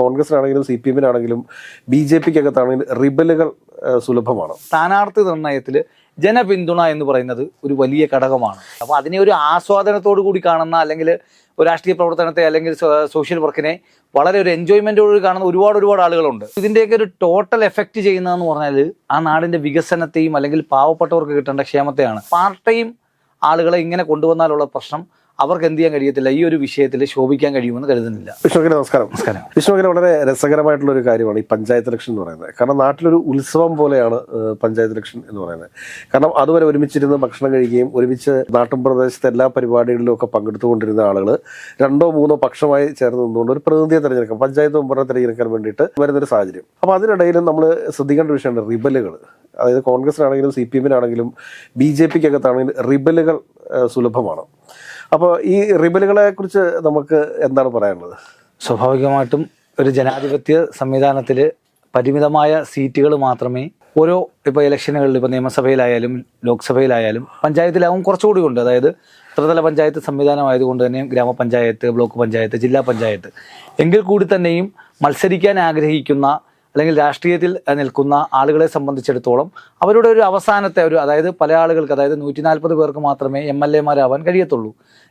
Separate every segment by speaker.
Speaker 1: കോൺഗ്രസിനാണെങ്കിലും CPM-നാണെങ്കിലും BJP-ക്കകത്താണെങ്കിലും റിബലുകൾ സുലഭമാണ്.
Speaker 2: സ്ഥാനാർത്ഥി നിർണയത്തിൽ ജനപിന്തുണ എന്ന് പറയുന്നത് ഒരു വലിയ ഘടകമാണ്. അപ്പോൾ അതിനെ ഒരു ആസ്വാദനത്തോടു കൂടി കാണുന്ന അല്ലെങ്കിൽ ഒരു രാഷ്ട്രീയ പ്രവർത്തനത്തെ അല്ലെങ്കിൽ സോഷ്യൽ വർക്കിനെ വളരെ ഒരു എൻജോയ്മെൻറ്റോട് കാണുന്ന ഒരുപാട് ആളുകളുണ്ട്. ഇതിൻ്റെയൊക്കെ ഒരു ടോട്ടൽ എഫക്റ്റ് ചെയ്യുന്നതെന്ന് പറഞ്ഞാൽ ആ നാടിൻ്റെ വികസനത്തെയും അല്ലെങ്കിൽ പാവപ്പെട്ടവർക്ക് കിട്ടേണ്ട ക്ഷേമത്തെയാണ്. പാർട്ടിയും ആളുകളെ ഇങ്ങനെ കൊണ്ടുവന്നാലുള്ള പ്രശ്നം അവർക്ക് എന്ത് ചെയ്യാൻ കഴിയത്തില്ല, ഈ ഒരു വിഷയത്തിൽ ശോഭിക്കാൻ കഴിയുമെന്ന് കരുതുന്നില്ല.
Speaker 1: വിഷ്ണുവിനെ നമസ്കാരം. വിഷ്ണുവിനെ വളരെ രസകരമായിട്ടുള്ള ഒരു കാര്യമാണ് ഈ പഞ്ചായത്ത് ഇലക്ഷൻ എന്ന് പറയുന്നത്. കാരണം നാട്ടിലൊരു ഉത്സവം പോലെയാണ് പഞ്ചായത്ത് ഇലക്ഷൻ എന്ന് പറയുന്നത്. കാരണം അതുവരെ ഒരുമിച്ചിരുന്ന് ഭക്ഷണം കഴിക്കുകയും ഒരുമിച്ച് നാട്ടിൻ പ്രദേശത്തെ എല്ലാ പരിപാടികളിലും ഒക്കെ പങ്കെടുത്തുകൊണ്ടിരുന്ന ആളുകൾ 2-3 പക്ഷമായി ചേർന്ന് നിന്നുകൊണ്ട് ഒരു പ്രതിനിധിയെ തിരഞ്ഞെടുക്കാം, പഞ്ചായത്ത് മെമ്പറിനെ തിരഞ്ഞെടുക്കാൻ വേണ്ടിയിട്ട് വരുന്നൊരു സാഹചര്യം. അപ്പോൾ അതിനിടയിലും നമ്മൾ ശ്രദ്ധിക്കേണ്ട വിഷയമാണ് റിബലുകൾ. അതായത് കോൺഗ്രസിനാണെങ്കിലും CPM-നാണെങ്കിലും BJP-ക്കകത്താണെങ്കിലും റിബലുകൾ സുലഭമാണ്. അപ്പോൾ ഈ റിബലുകളെ കുറിച്ച് നമുക്ക് എന്താണ് പറയാനുള്ളത്?
Speaker 2: സ്വാഭാവികമായിട്ടും ഒരു ജനാധിപത്യ സംവിധാനത്തിൽ പരിമിതമായ സീറ്റുകൾ മാത്രമേ ഓരോ ഇപ്പോൾ ഇലക്ഷനുകളിൽ ഇപ്പോൾ നിയമസഭയിലായാലും ലോക്സഭയിലായാലും പഞ്ചായത്തിലാവും കുറച്ചുകൂടി ഉണ്ട്. അതായത് ത്രിതല പഞ്ചായത്ത് സംവിധാനമായതുകൊണ്ട് തന്നെ ഗ്രാമപഞ്ചായത്ത്, ബ്ലോക്ക് പഞ്ചായത്ത്, ജില്ലാ പഞ്ചായത്ത് എങ്കിൽ കൂടി തന്നെയും മത്സരിക്കാൻ ആഗ്രഹിക്കുന്ന അല്ലെങ്കിൽ രാഷ്ട്രീയത്തിൽ നിൽക്കുന്ന ആളുകളെ സംബന്ധിച്ചിടത്തോളം അവരുടെ ഒരു അവസാനത്തെ അതായത് പല ആളുകൾക്ക്, അതായത് 140 പേർക്ക് മാത്രമേ MLA-മാരാവാൻ കഴിയത്തുള്ളൂ,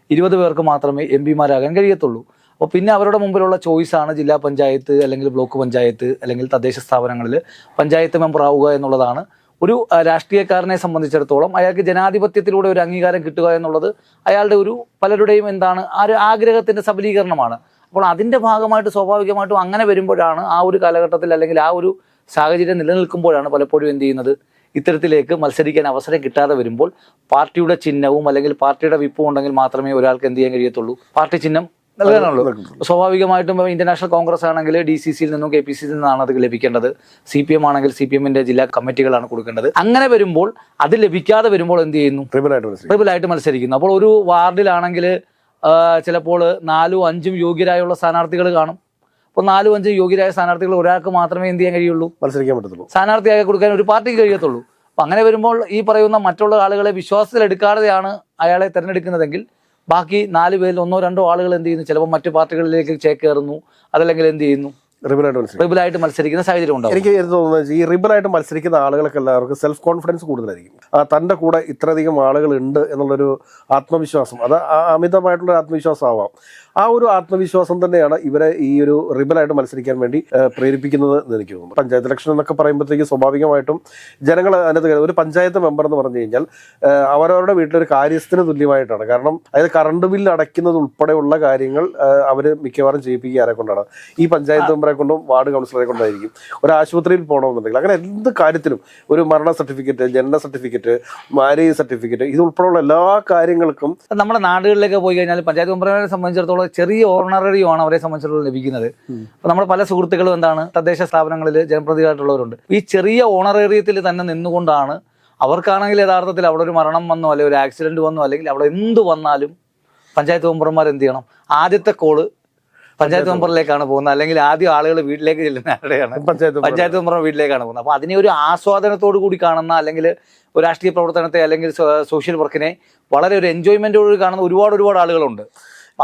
Speaker 2: 20 പേർക്ക് മാത്രമേ MP-മാരാകാൻ കഴിയത്തുള്ളൂ. അപ്പോൾ പിന്നെ അവരുടെ മുമ്പിലുള്ള ചോയ്സാണ് ജില്ലാ പഞ്ചായത്ത് അല്ലെങ്കിൽ ബ്ലോക്ക് പഞ്ചായത്ത് അല്ലെങ്കിൽ തദ്ദേശ സ്ഥാപനങ്ങളിൽ പഞ്ചായത്ത് മെമ്പർ ആവുക എന്നുള്ളതാണ്. ഒരു രാഷ്ട്രീയക്കാരനെ സംബന്ധിച്ചിടത്തോളം അയാൾക്ക് ജനാധിപത്യത്തിലൂടെ ഒരു അംഗീകാരം കിട്ടുക എന്നുള്ളത് അയാളുടെ പലരുടെയും ആ ഒരു ആഗ്രഹത്തിൻ്റെ സബലീകരണമാണ്. അപ്പോൾ അതിൻ്റെ ഭാഗമായിട്ട് സ്വാഭാവികമായിട്ടും അങ്ങനെ വരുമ്പോഴാണ് ആ ഒരു കാലഘട്ടത്തിൽ അല്ലെങ്കിൽ ആ ഒരു സാഹചര്യം നിലനിൽക്കുമ്പോഴാണ് പലപ്പോഴും എന്ത് ചെയ്യുന്നത്, ഇത്തരത്തിലേക്ക് മത്സരിക്കാൻ അവസരം കിട്ടാതെ വരുമ്പോൾ പാർട്ടിയുടെ ചിഹ്നവും അല്ലെങ്കിൽ പാർട്ടിയുടെ വിപ്പും ഉണ്ടെങ്കിൽ മാത്രമേ ഒരാൾക്ക് എന്ത് ചെയ്യാൻ കഴിയത്തുള്ളൂ, പാർട്ടി ചിഹ്നം നൽകാനുള്ളൂ. സ്വാഭാവികമായിട്ടും ഇന്റർനാഷണൽ കോൺഗ്രസ് ആണെങ്കിൽ DCC-യിൽ നിന്നും KPCC-യിൽ നിന്നാണ് അത് ലഭിക്കേണ്ടത്. CPM ആണെങ്കിൽ CPM-ന്റെ ജില്ലാ കമ്മിറ്റികളാണ് കൊടുക്കേണ്ടത്. അങ്ങനെ വരുമ്പോൾ അത് ലഭിക്കാതെ വരുമ്പോൾ എന്ത് ചെയ്യുന്നു, റിബലായിട്ട് മത്സരിക്കുന്നു. അപ്പോൾ ഒരു വാർഡിലാണെങ്കിൽ ചിലപ്പോൾ 4-5 യോഗ്യരായുള്ള സ്ഥാനാർത്ഥികൾ കാണും. അപ്പോൾ 4-5 യോഗ്യരായ സ്ഥാനാർത്ഥികൾ ഒരാൾക്ക് മാത്രമേ എന്ത് ചെയ്യാൻ കഴിയുള്ളൂ, മത്സരിക്കാൻ പറ്റത്തുള്ളൂ, സ്ഥാനാർത്ഥിയായി കൊടുക്കാൻ ഒരു പാർട്ടിക്ക് കഴിയത്തുള്ളൂ. അപ്പം അങ്ങനെ വരുമ്പോൾ ഈ പറയുന്ന മറ്റുള്ള ആളുകളെ വിശ്വാസത്തിലെടുക്കാതെയാണ് അയാളെ തിരഞ്ഞെടുക്കുന്നതെങ്കിൽ ബാക്കി 4 പേരിൽ 1-2 ആളുകൾ എന്ത് ചെയ്യുന്നു, ചിലപ്പോൾ മറ്റു പാർട്ടികളിലേക്ക് ചേക്കേറുന്നു, അതല്ലെങ്കിൽ എന്ത് ചെയ്യുന്നു, റിബലായിട്ട് മത്സരിക്കുന്ന സാഹചര്യം ഉണ്ടാവും.
Speaker 1: എനിക്ക് തോന്നുന്നത് ഈ റിബലായിട്ട് മത്സരിക്കുന്ന ആളുകൾക്ക് എല്ലാവർക്കും സെൽഫ് കോൺഫിഡൻസ് കൂടുതലായിരിക്കും. തൻ്റെ കൂടെ ഇത്രയധികം ആളുകൾ ഉണ്ട് എന്നുള്ളൊരു ആത്മവിശ്വാസം, അത് അമിതമായിട്ടുള്ള ആത്മവിശ്വാസം ആവാം. ആ ഒരു ആത്മവിശ്വാസം തന്നെയാണ് ഇവരെ ഈ ഒരു റിബലായിട്ട് മത്സരിക്കാൻ വേണ്ടി പ്രേരിപ്പിക്കുന്നത് എന്ന് എനിക്ക് തോന്നുന്നു. പഞ്ചായത്ത് ഇലക്ഷൻ എന്നൊക്കെ പറയുമ്പോഴത്തേക്ക് സ്വാഭാവികമായിട്ടും ജനങ്ങൾ അതിനകത്ത് ഒരു പഞ്ചായത്ത് മെമ്പർ എന്ന് പറഞ്ഞു കഴിഞ്ഞാൽ അവരവരുടെ വീട്ടിലൊരു കാര്യസ്ഥന് തുല്യമായിട്ടാണ്. കാരണം അതായത് കറണ്ട് ബില്ല് അടയ്ക്കുന്നത് ഉൾപ്പെടെയുള്ള കാര്യങ്ങൾ അവർ മിക്കവാറും ചെയ്യിപ്പിക്കുക ആരെ കൊണ്ടാണ്, ഈ പഞ്ചായത്ത് മെമ്പറെ കൊണ്ടും വാർഡ് കൗൺസിലറെ കൊണ്ടായിരിക്കും. ഒരു ആശുപത്രിയിൽ പോകണമെന്നുണ്ടെങ്കിൽ അങ്ങനെ എന്ത് കാര്യത്തിലും, ഒരു മരണ സർട്ടിഫിക്കറ്റ്, ജനന സർട്ടിഫിക്കറ്റ്, മാരേജ് സർട്ടിഫിക്കറ്റ്, ഇത് ഉൾപ്പെടെയുള്ള എല്ലാ കാര്യങ്ങൾക്കും
Speaker 2: നമ്മുടെ നാടുകളിലേക്ക് പോയി കഴിഞ്ഞാൽ പഞ്ചായത്ത് മെമ്പറെ സംബന്ധിച്ചിടത്തോളം ചെറിയ ഓണററിയുമാണ് അവരെ സംബന്ധിച്ചിടത്തോളം ലഭിക്കുന്നത്. അപ്പോൾ നമ്മുടെ പല സുഹൃത്തുക്കളും എന്താണ്, തദ്ദേശ സ്ഥാപനങ്ങളിൽ ജനപ്രതിനിധിയായിട്ടുള്ളവരുണ്ട്. ഈ ചെറിയ ഓണറേറിയത്തിൽ തന്നെ നിന്നുകൊണ്ടാണ് അവർക്കാണെങ്കിൽ യഥാർത്ഥത്തിൽ അവിടെ ഒരു മരണം വന്നോ അല്ലെങ്കിൽ ഒരു ആക്സിഡന്റ് വന്നോ അല്ലെങ്കിൽ അവിടെ എന്ത് വന്നാലും പഞ്ചായത്ത് മെമ്പർമാർ എന്ത് ചെയ്യണം, ആദ്യത്തെ കോള് പഞ്ചായത്ത് മെമ്പറിലേക്കാണ് പോകുന്നത്, അല്ലെങ്കിൽ ആദ്യം ആളുകൾ വീട്ടിലേക്ക് ചെല്ലുന്ന ആരുടെയാണ്, പഞ്ചായത്ത് മെമ്പർ വീട്ടിലേക്കാണ് പോകുന്നത്. അപ്പോൾ അതിനെ ഒരു ആസ്വാദനത്തോടു കൂടി കാണുന്ന അല്ലെങ്കിൽ ഒരു രാഷ്ട്രീയ പ്രവർത്തനത്തെ അല്ലെങ്കിൽ സോഷ്യൽ വർക്കിനെ വളരെ ഒരു എൻജോയ്മെന്റോട് കാണുന്ന ഒരുപാട് ആളുകളുണ്ട്.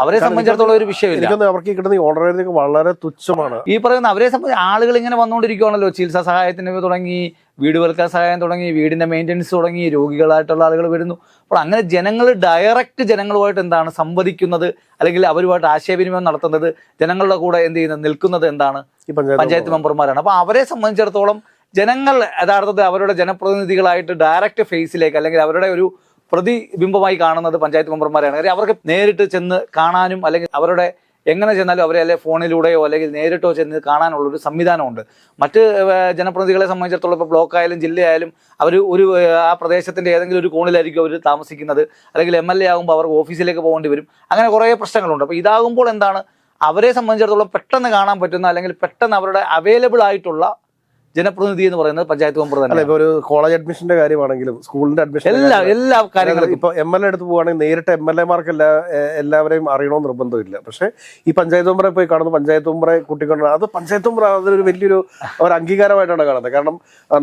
Speaker 2: അവരെ സംബന്ധിച്ചിടത്തോളം ഒരു വിഷയമില്ല,
Speaker 1: അവർക്ക് കിട്ടുന്ന ഓണറേറിയം വളരെ തുച്ഛമാണ്.
Speaker 2: ഈ പറയുന്ന അവരെ സംബന്ധിച്ച് ആളുകൾ ഇങ്ങനെ വന്നുകൊണ്ടിരിക്കുകയാണല്ലോ, ചികിത്സാ സഹായത്തിന് തുടങ്ങി, വീട് വെൽക്കാൻ സഹായം തുടങ്ങി, വീടിന്റെ മെയിൻ്റെനൻസ് തുടങ്ങി, രോഗികളായിട്ടുള്ള ആളുകൾ വരുന്നു. അപ്പോൾ അങ്ങനെ ജനങ്ങളുമായിട്ട് എന്താണ് സംവദിക്കുന്നത് അല്ലെങ്കിൽ അവരുമായിട്ട് ആശയവിനിമയം നടത്തുന്നത്, ജനങ്ങളുടെ കൂടെ എന്ത് ചെയ്യുന്നത്, നിൽക്കുന്നത് എന്താണ്, ഈ പഞ്ചായത്ത് മെമ്പർമാരാണ്. അപ്പോൾ അവരെ സംബന്ധിച്ചിടത്തോളം ജനങ്ങൾ യഥാർത്ഥത്തിൽ അവരുടെ ജനപ്രതിനിധികളായിട്ട് ഡയറക്റ്റ് ഫേസിലേക്ക് അല്ലെങ്കിൽ അവരുടെ ഒരു പ്രതിബിംബമായി കാണുന്നത് പഞ്ചായത്ത് മെമ്പർമാരാണ്. കാര്യം അവർക്ക് നേരിട്ട് ചെന്ന് കാണാനും അല്ലെങ്കിൽ അവരുടെ എങ്ങനെ ചെന്നാലും അവരെ അല്ലെങ്കിൽ ഫോണിലൂടെയോ അല്ലെങ്കിൽ നേരിട്ടോ ചെന്ന് കാണാനുള്ളൊരു സംവിധാനമുണ്ട്. മറ്റ് ജനപ്രതിനിധികളെ സംബന്ധിച്ചിടത്തോളം ഇപ്പോൾ ബ്ലോക്കായാലും ജില്ലയായാലും അവർ ആ പ്രദേശത്തിൻ്റെ ഏതെങ്കിലും ഒരു കോണിലായിരിക്കും അവർ താമസിക്കുന്നത്, അല്ലെങ്കിൽ MLA ആകുമ്പോൾ അവർക്ക് ഓഫീസിലേക്ക് പോകേണ്ടി വരും. അങ്ങനെ കുറേ പ്രശ്നങ്ങളുണ്ട്. അപ്പോൾ ഇതാകുമ്പോൾ എന്താണ്, അവരെ സംബന്ധിച്ചിടത്തോളം പെട്ടെന്ന് കാണാൻ പറ്റുന്ന അല്ലെങ്കിൽ പെട്ടെന്ന് അവരുടെ അവൈലബിൾ ആയിട്ടുള്ള ജനപ്രതിനിധി എന്ന് പറയുന്നത് പഞ്ചായത്ത് മെമ്പർ
Speaker 1: അല്ല,
Speaker 2: തന്നെ.
Speaker 1: ഇപ്പൊ ഒരു കോളേജ് അഡ്മിഷന്റെ കാര്യമാണെങ്കിലും സ്കൂളിന്റെ അഡ്മിഷൻ
Speaker 2: എല്ലാ കാര്യങ്ങളും
Speaker 1: ഇപ്പൊ MLA എടുത്ത് പോവുകയാണെങ്കിൽ നേരിട്ട് MLA-മാർക്ക് എല്ലാവരെയും അറിയണമെന്ന് നിർബന്ധമില്ല. പക്ഷെ ഈ പഞ്ചായത്ത് മെമ്പറെ പോയി കാണുന്നു, പഞ്ചായത്ത് മെമ്പറെ കൂട്ടിക്കൊണ്ട് അത് പഞ്ചായത്ത് മെമ്പർ അതൊരു വലിയൊരു ഒരു അംഗീകാരമായിട്ടാണ് കാണുന്നത്. കാരണം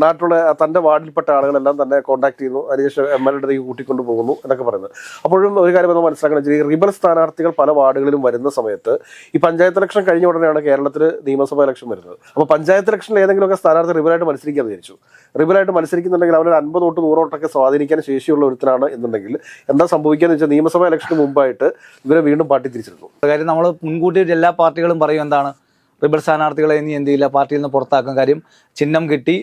Speaker 1: നാട്ടിലുള്ള തന്റെ വാർഡിൽപ്പെട്ട ആളുകളെല്ലാം തന്നെ കോൺടാക്ട് ചെയ്യുന്നു, അതിനുശേഷം MLA അടുത്തേക്ക് കൂട്ടിക്കൊണ്ട് പോകുന്നു എന്നൊക്കെ പറയുന്നത്. അപ്പോഴും ഒരു കാര്യം നമ്മൾ മനസ്സിലാക്കണം, ഈ റിബൽ സ്ഥാനാർത്ഥികൾ പല വാർഡുകളിലും വരുന്ന സമയത്ത് ഈ പഞ്ചായത്ത് ഇലക്ഷൻ കഴിഞ്ഞ ഉടനെയാണ് കേരളത്തിൽ നിയമസഭാ ഇലക്ഷൻ വരുന്നത്. അപ്പോൾ പഞ്ചായത്ത് ഇലക്ഷനിൽ ഏതെങ്കിലുമൊക്കെ സ്ഥാനാർത്ഥി റിബലായിട്ട് മത്സരിക്കാൻ വിചാരിച്ചു. റിബലായിട്ട് മത്സരിക്കുന്നുണ്ടെങ്കിൽ അവനൊരു 50 വോട്ട് 100 വോട്ടൊക്കെ സ്വാധീനിക്കാൻ ശേഷിയുള്ള ഒരുത്തനാണ് എന്നുണ്ടെങ്കിൽ എന്താ സംഭവിക്കാന്ന് വെച്ചാൽ നിയമസഭാ ഇലക്ഷന് മുമ്പായിട്ട് ഇവരെ വീണ്ടും പാർട്ടി തിരിച്ചിരുന്നു.
Speaker 2: കാര്യം നമ്മൾ മുൻകൂട്ടി എല്ലാ പാർട്ടികളും പറയും എന്താണ്, റിബൽ സ്ഥാനാർത്ഥികളെ ഇനി എന്ത് ചെയ്യില്ല, പാർട്ടിയിൽ നിന്ന് പുറത്താക്കും. കാര്യം ചിഹ്നം കിട്ടി,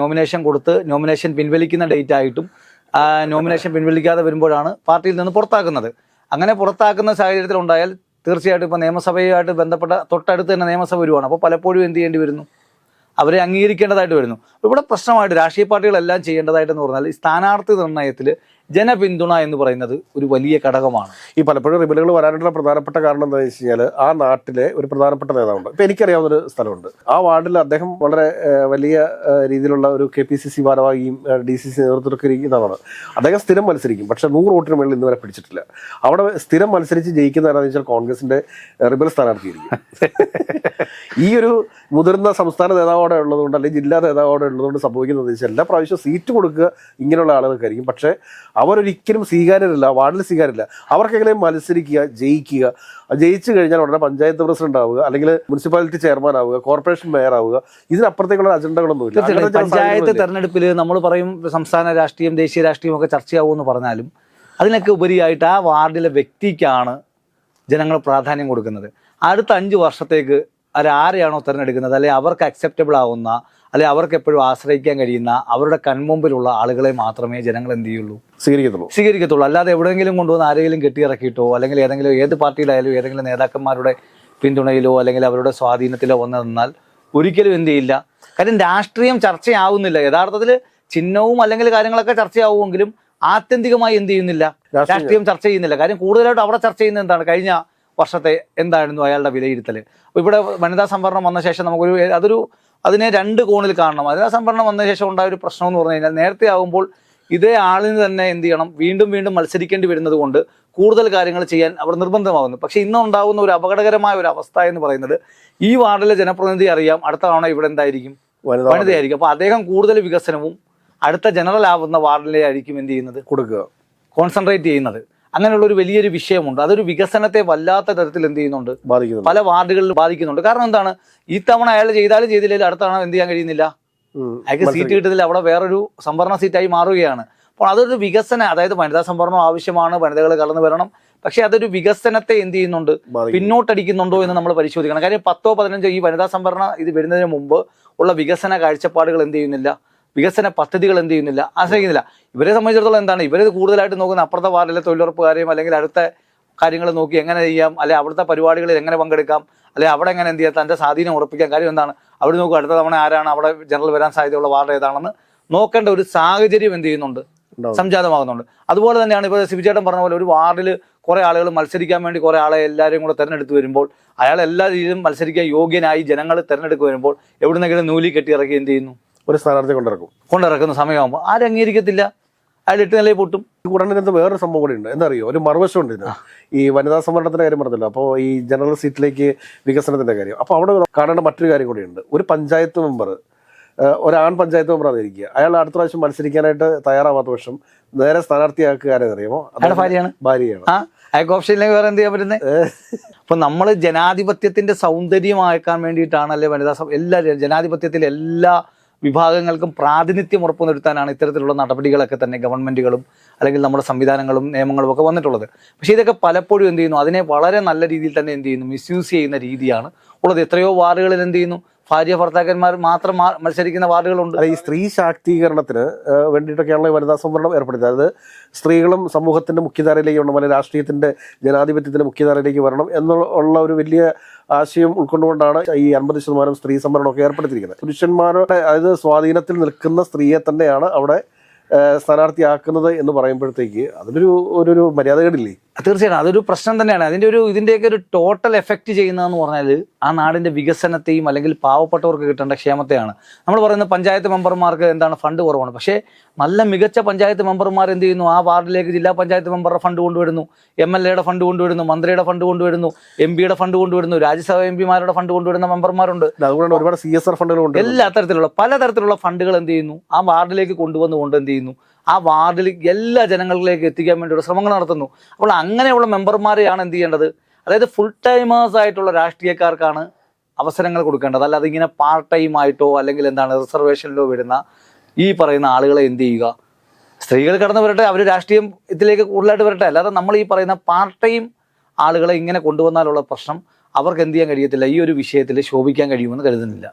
Speaker 2: നോമിനേഷൻ കൊടുത്ത് നോമിനേഷൻ പിൻവലിക്കുന്ന ഡേറ്റ് ആയിട്ടും നോമിനേഷൻ പിൻവലിക്കാതെ വരുമ്പോഴാണ് പാർട്ടിയിൽ നിന്ന് പുറത്താക്കുന്നത്. അങ്ങനെ പുറത്താക്കുന്ന സാഹചര്യത്തിൽ ഉണ്ടായാൽ തീർച്ചയായിട്ടും ഇപ്പോൾ നിയമസഭയുമായിട്ട് ബന്ധപ്പെട്ട തൊട്ടടുത്ത് തന്നെ നിയമസഭ വരുവാണ്. അപ്പോൾ പലപ്പോഴും എന്ത് ചെയ്യേണ്ടി വരുന്നു, അവരെ അംഗീകരിക്കേണ്ടതായിട്ട് വരുന്നു. ഇവിടെ പ്രശ്നമായിട്ട് രാഷ്ട്രീയ പാർട്ടികളെല്ലാം ചെയ്യേണ്ടതായിട്ടെന്ന് പറഞ്ഞാൽ ഈ സ്ഥാനാർത്ഥി നിർണ്ണയത്തിൽ ജനപിന്തുണ എന്ന് പറയുന്നത് ഒരു വലിയ ഘടകമാണ്.
Speaker 1: ഈ പലപ്പോഴും റിബലുകൾ വരാനുള്ള പ്രധാനപ്പെട്ട കാരണം എന്താണെന്ന് വെച്ച് കഴിഞ്ഞാൽ ആ നാട്ടിലെ ഒരു പ്രധാനപ്പെട്ട നേതാവുണ്ട്. ഇപ്പം എനിക്കറിയാവുന്നൊരു സ്ഥലമുണ്ട്. ആ വാർഡിൽ അദ്ദേഹം വളരെ വലിയ രീതിയിലുള്ള ഒരു KPCC ഭാരവാഹിയും DCC നേതൃത്വമൊക്കെ ഇരിക്കുന്നതാണ്. അദ്ദേഹം സ്ഥിരം മത്സരിക്കും, പക്ഷെ 100 വോട്ടിന് മേളിൽ ഇന്നുവരെ പിടിച്ചിട്ടില്ല. അവിടെ സ്ഥിരം മത്സരിച്ച് ജയിക്കുന്ന ആരാന്ന് വെച്ചാൽ കോൺഗ്രസിന്റെ റിബൽ സ്ഥാനാർത്ഥിയായിരിക്കും. ഈ ഒരു മുതിർന്ന സംസ്ഥാന നേതാവോടെ ഉള്ളതുകൊണ്ട് അല്ലെങ്കിൽ ജില്ലാ നേതാവോടെ ഉള്ളതുകൊണ്ട് സംഭവിക്കുന്നത് വെച്ചാൽ എല്ലാ പ്രാവശ്യവും സീറ്റ് കൊടുക്കുക ഇങ്ങനെയുള്ള ആളുകൾക്കായിരിക്കും. പക്ഷേ അവരൊരിക്കലും സ്വീകാര്യരല്ല, വാർഡിൽ സ്വീകാര്യമില്ല. അവർക്കെങ്കിലും മത്സരിക്കുക, ജയിക്കുക, ജയിച്ചു കഴിഞ്ഞാൽ ഉടനെ പഞ്ചായത്ത് പ്രസിഡന്റ് ആവുക, അല്ലെങ്കിൽ മുനിസിപ്പാലിറ്റി ചെയർമാൻ ആവുക, കോർപ്പറേഷൻ മേയർ ആവുക, ഇതിനപ്പുറത്തേക്കുള്ള അജണ്ടകളൊന്നുമില്ല.
Speaker 2: പഞ്ചായത്ത് തെരഞ്ഞെടുപ്പിൽ നമ്മൾ പറയും സംസ്ഥാന രാഷ്ട്രീയം ദേശീയ രാഷ്ട്രീയം ഒക്കെ ചർച്ചയാവുമെന്ന് പറഞ്ഞാലും അതിനൊക്കെ ഉപരിയായിട്ട് ആ വാർഡിലെ വ്യക്തിക്കാണ് ജനങ്ങൾ പ്രാധാന്യം കൊടുക്കുന്നത്. അടുത്ത 5 വർഷത്തേക്ക് ആരെയാണോ തിരഞ്ഞെടുക്കുന്നത്, അല്ലെങ്കിൽ അവർക്ക് അക്സെപ്റ്റബിൾ ആവുന്ന, അല്ലെങ്കിൽ അവർക്ക് എപ്പോഴും ആശ്രയിക്കാൻ കഴിയുന്ന അവരുടെ കൺമുമ്പിലുള്ള ആളുകളെ മാത്രമേ ജനങ്ങൾ എന്ത് ചെയ്യുള്ളൂ, സ്വീകരിക്കത്തുള്ളൂ. അല്ലാതെ എവിടെയെങ്കിലും കൊണ്ടുവന്ന് ആരെങ്കിലും കെട്ടിയിറക്കിയിട്ടോ അല്ലെങ്കിൽ ഏതെങ്കിലും ഏത് പാർട്ടിയിലായാലും ഏതെങ്കിലും നേതാക്കന്മാരുടെ പിന്തുണയിലോ അല്ലെങ്കിൽ അവരുടെ സ്വാധീനത്തിലോ വന്നു നിന്നാൽ ഒരിക്കലും എന്ത് ചെയ്യില്ല. കാര്യം രാഷ്ട്രീയം ചർച്ചയാവുന്നില്ല. യഥാർത്ഥത്തിൽ ചിഹ്നവും അല്ലെങ്കിൽ കാര്യങ്ങളൊക്കെ ചർച്ചയാവുമെങ്കിലും ആത്യന്തികമായി എന്ത് ചെയ്യുന്നില്ല, രാഷ്ട്രീയം ചർച്ച ചെയ്യുന്നില്ല. കാര്യം കൂടുതലായിട്ട് അവിടെ ചർച്ച ചെയ്യുന്നത് എന്താണ്, കഴിഞ്ഞ വർഷത്തെ എന്തായിരുന്നു അയാളുടെ വിലയിരുത്തൽ. ഇവിടെ വനിതാ സംവരണം വന്ന ശേഷം നമുക്കൊരു അതിനെ 2 കോണിൽ കാണണം. വനിതാ സംവരണം വന്ന ശേഷം ഉണ്ടായ ഒരു പ്രശ്നം എന്ന് പറഞ്ഞു കഴിഞ്ഞാൽ നേരത്തെ ആകുമ്പോൾ ഇതേ ആളിന് തന്നെ എന്ത് ചെയ്യണം, വീണ്ടും വീണ്ടും മത്സരിക്കേണ്ടി വരുന്നത് കൊണ്ട് കൂടുതൽ കാര്യങ്ങൾ ചെയ്യാൻ അവിടെ നിർബന്ധമാകുന്നു. പക്ഷേ ഇന്ന് ഉണ്ടാകുന്ന ഒരു അപകടകരമായ ഒരു അവസ്ഥ എന്ന് പറയുന്നത് ഈ വാർഡിലെ ജനപ്രതിനിധി അറിയാം അടുത്ത തവണ ഇവിടെ എന്തായിരിക്കും, വനിതയായിരിക്കും. അപ്പോൾ അദ്ദേഹം കൂടുതൽ വികസനവും അടുത്ത ജനറൽ ആവുന്ന വാർഡിലെ ആയിരിക്കും എന്ത് ചെയ്യുന്നത്, കോൺസെൻട്രേറ്റ് ചെയ്യുന്നത്. അങ്ങനെയുള്ള ഒരു വലിയൊരു വിഷയമുണ്ട്. അതൊരു വികസനത്തെ വല്ലാത്ത തരത്തിൽ എന്ത് ചെയ്യുന്നുണ്ട്, പല വാർഡുകളിൽ ബാധിക്കുന്നുണ്ട്. കാരണം എന്താണ്, ഈ തവണ അയാൾ ചെയ്താലും ചെയ്തില്ലെങ്കിൽ അടുത്ത തവണ എന്ത് ചെയ്യാൻ കഴിയുന്നില്ല, അയാൾക്ക് സീറ്റ് കിട്ടുന്നില്ല, അവിടെ വേറൊരു സംവരണ സീറ്റായി മാറുകയാണ്. അപ്പോൾ അതൊരു വികസനം, അതായത് വനിതാ സംവരണം ആവശ്യമാണ്, വനിതകൾ കടന്നു വരണം. പക്ഷെ അതൊരു വികസനത്തെ എന്ത് ചെയ്യുന്നുണ്ട്, പിന്നോട്ടടിക്കുന്നുണ്ടോ എന്ന് നമ്മൾ പരിശോധിക്കണം. കാര്യം 10-15 ഈ വനിതാ സംവരണം ഇത് വരുന്നതിന് മുമ്പ് ഉള്ള വികസന കാഴ്ചപ്പാടുകൾ എന്ത് ചെയ്യുന്നില്ല, വികസന പദ്ധതികൾ എന്ത് ചെയ്യുന്നില്ല, ആശ്രയിക്കുന്നില്ല. ഇവരെ സംബന്ധിച്ചിടത്തോളം എന്താണ്, ഇവർ കൂടുതലായിട്ട് നോക്കുന്ന അപ്പുറത്തെ വാർഡിലെ തൊഴിലുറപ്പുകാരെയും അല്ലെങ്കിൽ അടുത്ത കാര്യങ്ങൾ നോക്കി എങ്ങനെ ചെയ്യാം, അല്ലെ അവിടുത്തെ പരിപാടികളിൽ എങ്ങനെ പങ്കെടുക്കാം, അല്ലെ അവിടെ എങ്ങനെ എന്ത് ചെയ്യാം, തൻ്റെ സ്വാധീനം ഉറപ്പിക്കാൻ. കാര്യം എന്താണ്, അവിടെ നോക്കും അടുത്ത തവണ ആരാണ് അവിടെ ജനറൽ വരാൻ സാധ്യതയുള്ള വാർഡ് ഏതാണെന്ന് നോക്കേണ്ട ഒരു സാഹചര്യം എന്ത് ചെയ്യുന്നുണ്ട്, സംജാതമാകുന്നുണ്ട്. അതുപോലെ തന്നെയാണ് ഇപ്പോൾ സിബിചേട്ടൻ പറഞ്ഞ പോലെ ഒരു വാർഡിൽ കുറേ ആളുകൾ മത്സരിക്കാൻ വേണ്ടി കുറേ ആളെ എല്ലാവരെയും കൂടെ തിരഞ്ഞെടുത്ത് വരുമ്പോൾ അയാൾ എല്ലാ രീതിയിലും മത്സരിക്കാൻ യോഗ്യനായി ജനങ്ങൾ തിരഞ്ഞെടുക്കുക വരുമ്പോൾ എവിടുന്നെങ്കിലും നൂലി കെട്ടിയിറക്കി എന്ത് ചെയ്യുന്നു,
Speaker 1: ഒരു സ്ഥാനാർത്ഥി കൊണ്ടിറക്കുന്ന
Speaker 2: സമയമാകുമ്പോൾ ആരും അംഗീകരിക്കത്തില്ല, അയാൾ 8 നിലയിൽ പൊട്ടും.
Speaker 1: ഉടനെ വേറൊരു സംഭവം കൂടി ഉണ്ട്. എന്താ അറിയോ, ഒരു മറുവശമുണ്ട് ഇതിന്. ഈ വനിതാ സംവരണത്തിന്റെ കാര്യം പറഞ്ഞല്ലോ, അപ്പോൾ ഈ ജനറൽ സീറ്റിലേക്ക് വികസനത്തിന്റെ കാര്യം. അപ്പോൾ അവിടെ കാണേണ്ട മറ്റൊരു കാര്യം കൂടിയുണ്ട്. ഒരു പഞ്ചായത്ത് മെമ്പർ, ഒരാൺ പഞ്ചായത്ത് മെമ്പർ ആയിരിക്കുക, അയാൾ അടുത്ത പ്രാവശ്യം മത്സരിക്കാനായിട്ട് തയ്യാറാവാത്ത പക്ഷം നേരെ സ്ഥാനാർത്ഥിയാക്കുക ആരെന്നറിയാമോ, ഭാര്യയാണ്.
Speaker 2: അയാൾക്ക് ഓപ്ഷനിലേക്ക് വേറെ എന്ത് ചെയ്യാൻ പറ്റുന്നത്. അപ്പൊ നമ്മൾ ജനാധിപത്യത്തിന്റെ സൗന്ദര്യമാക്കാൻ വേണ്ടിയിട്ടാണ് അല്ലെ വനിതാ എല്ലാ ജനാധിപത്യത്തിലെ എല്ലാ വിഭാഗങ്ങൾക്കും പ്രാതിനിധ്യം ഉറപ്പുവരുത്താനാണ് ഇത്തരത്തിലുള്ള നടപടികളൊക്കെ തന്നെ ഗവൺമെന്റുകളും അല്ലെങ്കിൽ നമ്മുടെ സംവിധാനങ്ങളും നിയമങ്ങളും ഒക്കെ വന്നിട്ടുള്ളത്. പക്ഷേ ഇതൊക്കെ പലപ്പോഴും എന്ത് ചെയ്യുന്നു, അതിനെ വളരെ നല്ല രീതിയിൽ തന്നെ എന്ത് ചെയ്യുന്നു, മിസ്യൂസ് ചെയ്യുന്ന രീതിയാണ് ഉള്ളത്. എത്രയോ വാർഡുകളിൽ എന്ത് ചെയ്യുന്നു, ഭാര്യ ഭർത്താക്കന്മാർ മാത്രം മത്സരിക്കുന്ന വാർഡുകളുണ്ട്.
Speaker 1: ഈ സ്ത്രീ ശാക്തീകരണത്തിന് വേണ്ടിയിട്ടൊക്കെയാണല്ലോ വനിതാ സംവരണം ഏർപ്പെടുത്തിയത്. അത് സ്ത്രീകളും സമൂഹത്തിന്റെ മുഖ്യധാരയിലേക്ക് വരണം, അല്ലെങ്കിൽ രാഷ്ട്രീയത്തിന്റെ ജനാധിപത്യത്തിന്റെ മുഖ്യധാരയിലേക്ക് വരണം എന്നുള്ള ഒരു വലിയ ആശയം ഉൾക്കൊണ്ടുകൊണ്ടാണ് ഈ 50% സ്ത്രീ സംവരണമൊക്കെ ഏർപ്പെടുത്തിയിരിക്കുന്നത്. പുരുഷന്മാരുടെ അതായത് സ്വാധീനത്തിൽ നിൽക്കുന്ന സ്ത്രീയെ തന്നെയാണ് അവിടെ സ്ഥാനാർത്ഥിയാക്കുന്നത് എന്ന് പറയുമ്പോഴത്തേക്ക് അതിനൊരു മര്യാദകേടില്ലേ?
Speaker 2: തീർച്ചയായിട്ടും അതൊരു പ്രശ്നം തന്നെയാണ്. ഇതിൻ്റെയൊക്കെ ഒരു ടോട്ടൽ എഫക്റ്റ് ചെയ്യുന്നതെന്ന് പറഞ്ഞാൽ ആ നാടിൻ്റെ വികസനത്തെയും അല്ലെങ്കിൽ പാവപ്പെട്ടവർക്ക് കിട്ടേണ്ട ക്ഷേമത്തെയാണ്. നമ്മൾ പറയുന്നത് പഞ്ചായത്ത് മെമ്പർമാർക്ക് എന്താണ് ഫണ്ട് കുറവാണ്. പക്ഷേ നല്ല മികച്ച പഞ്ചായത്ത് മെമ്പർമാർ എന്ത് ചെയ്യുന്നു, ആ വാർഡിലേക്ക് ജില്ലാ പഞ്ചായത്ത് മെമ്പറുടെ ഫണ്ട് കൊണ്ടുവരുന്നു, MLA ഫണ്ട് കൊണ്ടുവരുന്നു, മന്ത്രിയുടെ ഫണ്ട് കൊണ്ടുവരുന്നു, MP ഫണ്ട് കൊണ്ടുവരുന്നു, രാജ്യസഭ MP ഫണ്ട് കൊണ്ടുവരുന്ന മെമ്പർമാരുണ്ട്.
Speaker 1: അതുകൊണ്ട് ഒരുപാട് CSR ഫണ്ടുകളുണ്ട്.
Speaker 2: എല്ലാ തരത്തിലുള്ള പലതരത്തിലുള്ള ഫണ്ടുകൾ എന്ത് ചെയ്യുന്നു, ആ വാർഡിലേക്ക് കൊണ്ടുവന്നുകൊണ്ട് എന്ത് ചെയ്യുന്നു, ആ വാർഡിൽ എല്ലാ ജനങ്ങളിലേക്ക് എത്തിക്കാൻ വേണ്ടിയുള്ള ശ്രമങ്ങൾ നടത്തുന്നു. അപ്പോൾ അങ്ങനെയുള്ള മെമ്പർമാരെയാണ് എന്ത് ചെയ്യേണ്ടത്, അതായത് ഫുൾ ടൈമേഴ്സ് ആയിട്ടുള്ള രാഷ്ട്രീയക്കാർക്കാണ് അവസരങ്ങൾ കൊടുക്കേണ്ടത്. അല്ലാതെ ഇങ്ങനെ പാർട്ട് ടൈം ആയിട്ടോ അല്ലെങ്കിൽ എന്താണ് റിസർവേഷനിലോ വരുന്ന ഈ പറയുന്ന ആളുകളെ എന്ത് ചെയ്യുക, സ്ത്രീകൾ കടന്നു വരട്ടെ, അവർ രാഷ്ട്രീയം ഇതിലേക്ക് കൂടുതലായിട്ട് വരട്ടെ. അല്ലാതെ നമ്മൾ ഈ പറയുന്ന പാർട്ട് ടൈം ആളുകളെ ഇങ്ങനെ കൊണ്ടുവന്നാലുള്ള പ്രശ്നം അവർക്ക് എന്ത് ചെയ്യാൻ കഴിയത്തില്ല, ഈ ഒരു വിഷയത്തിൽ ശോഭിക്കാൻ കഴിയുമെന്ന് കരുതുന്നില്ല.